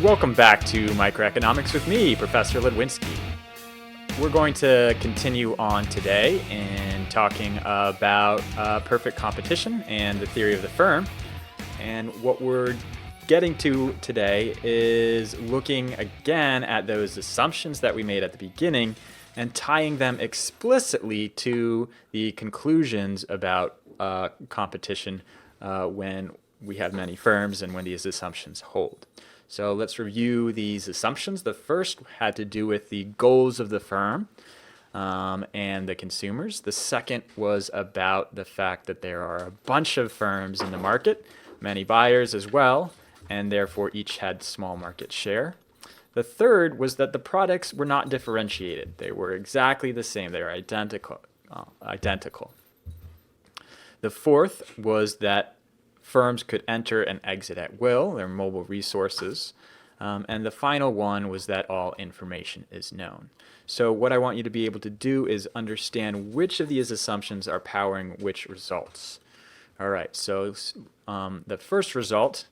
Welcome back to Microeconomics with me, Professor Ledwinski. We're going to continue on today in talking about perfect competition and the theory of the firm. And what we're getting to today is looking again at those assumptions that we made at the beginning and tying them explicitly to the conclusions about competition when we have many firms and when these assumptions hold. So let's review these assumptions. The first had to do with the goals of the firm and the consumers. The second was about the fact that there are a bunch of firms in the market, many buyers as well, and therefore each had small market share. The third was that the products were not differentiated. They were exactly the same. They were identical. The fourth was that firms could enter and exit at will, their mobile resources. And the final one was that all information is known. So what I want you to be able to do is understand which of these assumptions are powering which results. All right, so the first result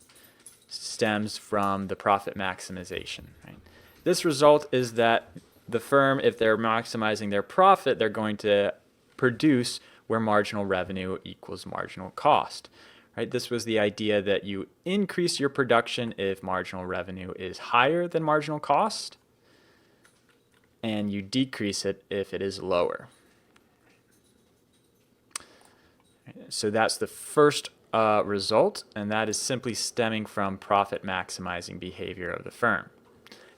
stems from the profit maximization. Right? This result is that the firm, if they're maximizing their profit, they're going to produce where marginal revenue equals marginal cost. Right? This was the idea that you increase your production if marginal revenue is higher than marginal cost, and you decrease it if it is lower. So that's the first result, and that is simply stemming from profit maximizing behavior of the firm.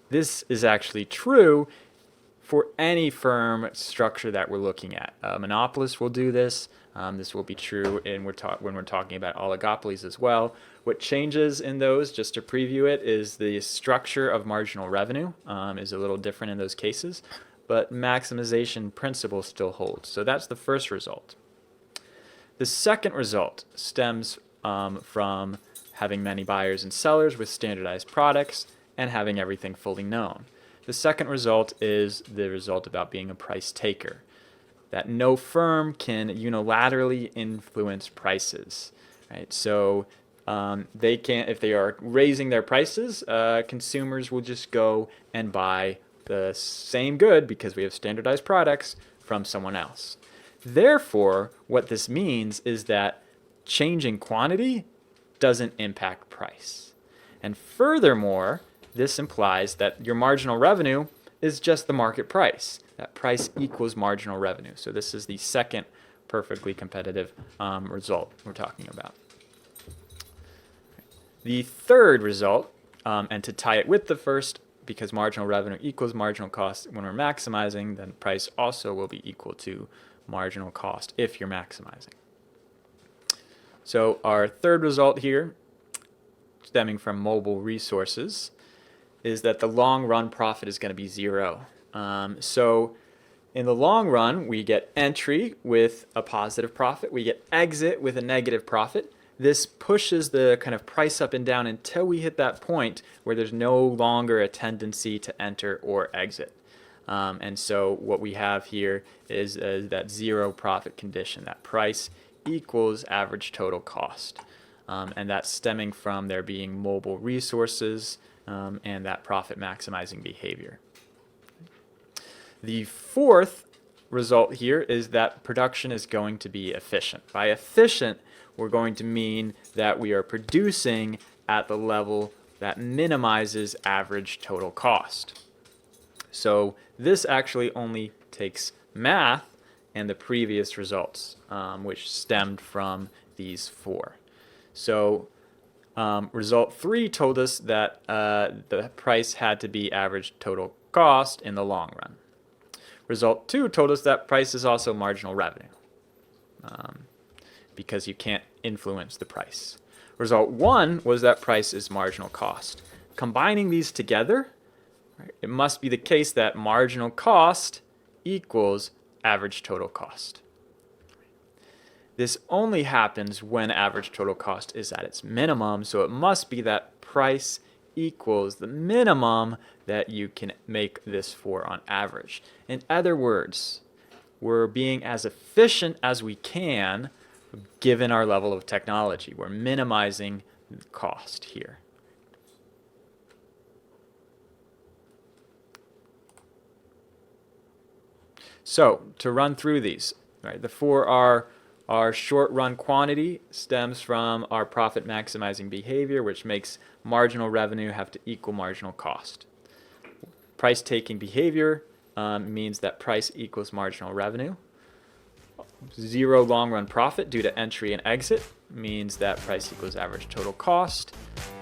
This is actually true for any firm structure that we're looking at. Monopolists will do this. This will be true when we're talking about oligopolies as well. What changes in those, just to preview it, is the structure of marginal revenue is a little different in those cases, but maximization principle still holds. So that's the first result. The second result stems from having many buyers and sellers with standardized products and having everything fully known. The second result is the result about being a price taker, that no firm can unilaterally influence prices. Right? So they can't, if they are raising their prices, consumers will just go and buy the same good because we have standardized products from someone else. Therefore, what this means is that changing quantity doesn't impact price. And furthermore, this implies that your marginal revenue is just the market price. That price equals marginal revenue. So this is the second perfectly competitive result we're talking about. The third result, and to tie it with the first, because marginal revenue equals marginal cost when we're maximizing, then price also will be equal to marginal cost if you're maximizing. So our third result here, stemming from mobile resources, is that the long run profit is going to be zero. So in the long run, we get entry with a positive profit. We get exit with a negative profit. This pushes the kind of price up and down until we hit that point where there's no longer a tendency to enter or exit. And so what we have here is that zero profit condition, that price equals average total cost. And that's stemming from there being mobile resources and that profit maximizing behavior. The fourth result here is that production is going to be efficient. By efficient, we're going to mean that we are producing at the level that minimizes average total cost. So this actually only takes math and the previous results, which stemmed from these four. So result 3 told us that the price had to be average total cost in the long run. Result 2 told us that price is also marginal revenue because you can't influence the price. Result 1 was that price is marginal cost. Combining these together, right, it must be the case that marginal cost equals average total cost. This only happens when average total cost is at its minimum, so it must be that price equals the minimum that you can make this for on average. In other words, we're being as efficient as we can given our level of technology. We're minimizing the cost here. So to run through these, right, our short run quantity stems from our profit maximizing behavior, which makes marginal revenue have to equal marginal cost. Price taking behavior means that price equals marginal revenue. Zero long run profit due to entry and exit means that price equals average total cost,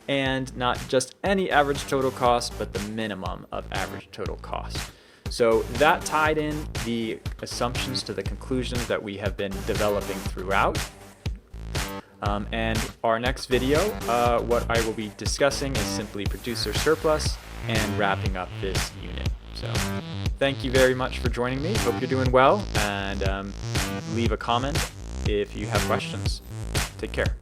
and not just any average total cost, but the minimum of average total cost. So that tied in the assumptions to the conclusions that we have been developing throughout. And our next video, what I will be discussing is simply producer surplus and wrapping up this unit. So thank you very much for joining me. Hope you're doing well, and leave a comment if you have questions. Take care.